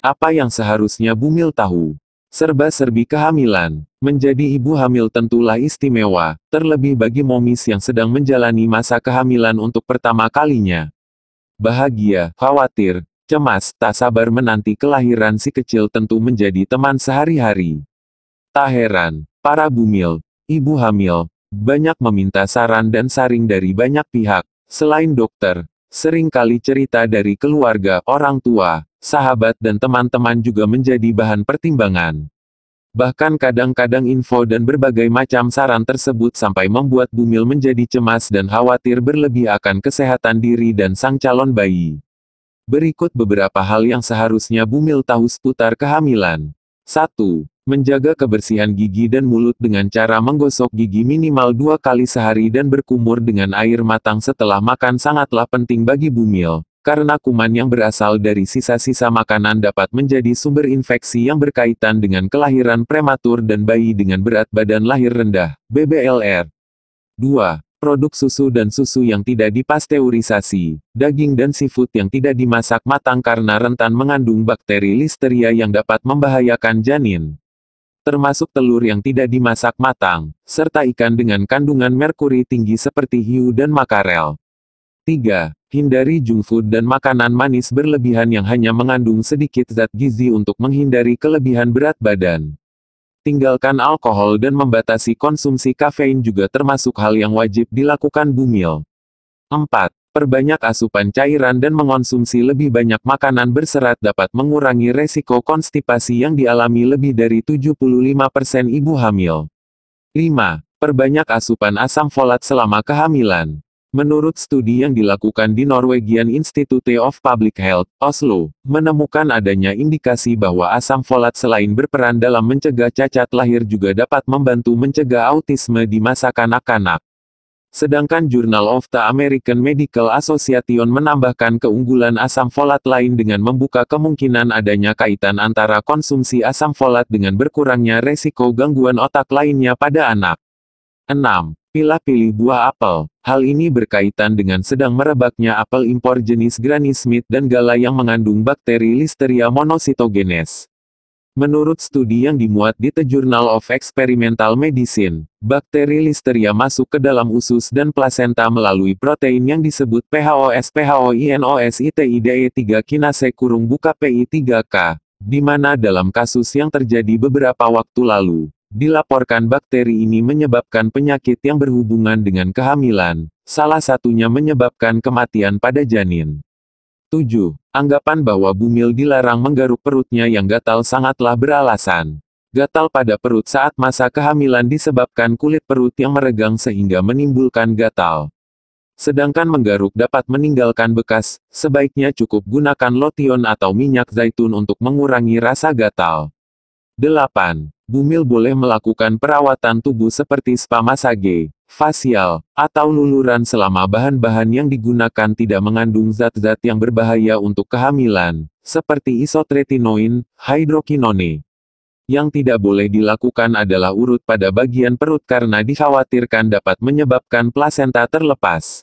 Apa yang seharusnya Bumil tahu? Serba-serbi kehamilan. Menjadi ibu hamil tentulah istimewa, terlebih bagi momis yang sedang menjalani masa kehamilan untuk pertama kalinya. Bahagia, khawatir, cemas, tak sabar menanti kelahiran si kecil tentu menjadi teman sehari-hari. Tak heran, para bumil, ibu hamil, banyak meminta saran dan saring dari banyak pihak. Selain dokter, sering kali cerita dari keluarga, orang tua, sahabat dan teman-teman juga menjadi bahan pertimbangan. Bahkan kadang-kadang info dan berbagai macam saran tersebut sampai membuat bumil menjadi cemas dan khawatir berlebih akan kesehatan diri dan sang calon bayi. Berikut beberapa hal yang seharusnya bumil tahu seputar kehamilan. 1. Menjaga kebersihan gigi dan mulut dengan cara menggosok gigi minimal 2 kali sehari dan berkumur dengan air matang setelah makan sangatlah penting bagi bumil, karena kuman yang berasal dari sisa-sisa makanan dapat menjadi sumber infeksi yang berkaitan dengan kelahiran prematur dan bayi dengan berat badan lahir rendah, BBLR. 2. Produk susu dan susu yang tidak dipasteurisasi, daging dan seafood yang tidak dimasak matang karena rentan mengandung bakteri listeria yang dapat membahayakan janin. Termasuk telur yang tidak dimasak matang, serta ikan dengan kandungan merkuri tinggi seperti hiu dan makarel. 3. Hindari junk food dan makanan manis berlebihan yang hanya mengandung sedikit zat gizi untuk menghindari kelebihan berat badan. Tinggalkan alkohol dan membatasi konsumsi kafein juga termasuk hal yang wajib dilakukan bumil. 4. Perbanyak asupan cairan dan mengonsumsi lebih banyak makanan berserat dapat mengurangi resiko konstipasi yang dialami lebih dari 75% ibu hamil. 5. Perbanyak asupan asam folat selama kehamilan. Menurut studi yang dilakukan di Norwegian Institute of Public Health, Oslo, menemukan adanya indikasi bahwa asam folat selain berperan dalam mencegah cacat lahir juga dapat membantu mencegah autisme di masa kanak-kanak. Sedangkan Journal of the American Medical Association menambahkan keunggulan asam folat lain dengan membuka kemungkinan adanya kaitan antara konsumsi asam folat dengan berkurangnya resiko gangguan otak lainnya pada anak. 6. Pilih buah apel. Hal ini berkaitan dengan sedang merebaknya apel impor jenis Granny Smith dan Gala yang mengandung bakteri Listeria monocytogenes. Menurut studi yang dimuat di The Journal of Experimental Medicine, bakteri Listeria masuk ke dalam usus dan plasenta melalui protein yang disebut PHOS-PHOINOSITIDE3 kinase (PI3K), di mana dalam kasus yang terjadi beberapa waktu lalu, dilaporkan bakteri ini menyebabkan penyakit yang berhubungan dengan kehamilan, salah satunya menyebabkan kematian pada janin. 7. Anggapan bahwa bumil dilarang menggaruk perutnya yang gatal sangatlah beralasan. Gatal pada perut saat masa kehamilan disebabkan kulit perut yang meregang sehingga menimbulkan gatal. Sedangkan menggaruk dapat meninggalkan bekas, sebaiknya cukup gunakan lotion atau minyak zaitun untuk mengurangi rasa gatal. 8. Bumil boleh melakukan perawatan tubuh seperti spa massage, fasial, atau luluran selama bahan-bahan yang digunakan tidak mengandung zat-zat yang berbahaya untuk kehamilan, seperti isotretinoin, hydroquinone. Yang tidak boleh dilakukan adalah urut pada bagian perut karena dikhawatirkan dapat menyebabkan plasenta terlepas.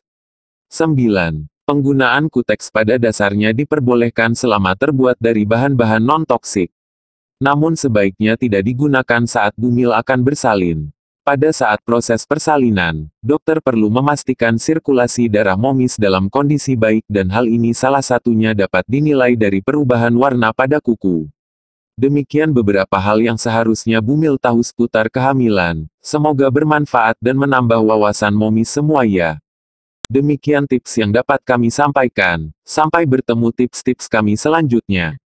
9. Penggunaan kuteks pada dasarnya diperbolehkan selama terbuat dari bahan-bahan non-toksik. Namun sebaiknya tidak digunakan saat bumil akan bersalin. Pada saat proses persalinan, dokter perlu memastikan sirkulasi darah momis dalam kondisi baik dan hal ini salah satunya dapat dinilai dari perubahan warna pada kuku. Demikian beberapa hal yang seharusnya bumil tahu seputar kehamilan. Semoga bermanfaat dan menambah wawasan momis semua ya. Demikian tips yang dapat kami sampaikan. Sampai bertemu tips-tips kami selanjutnya.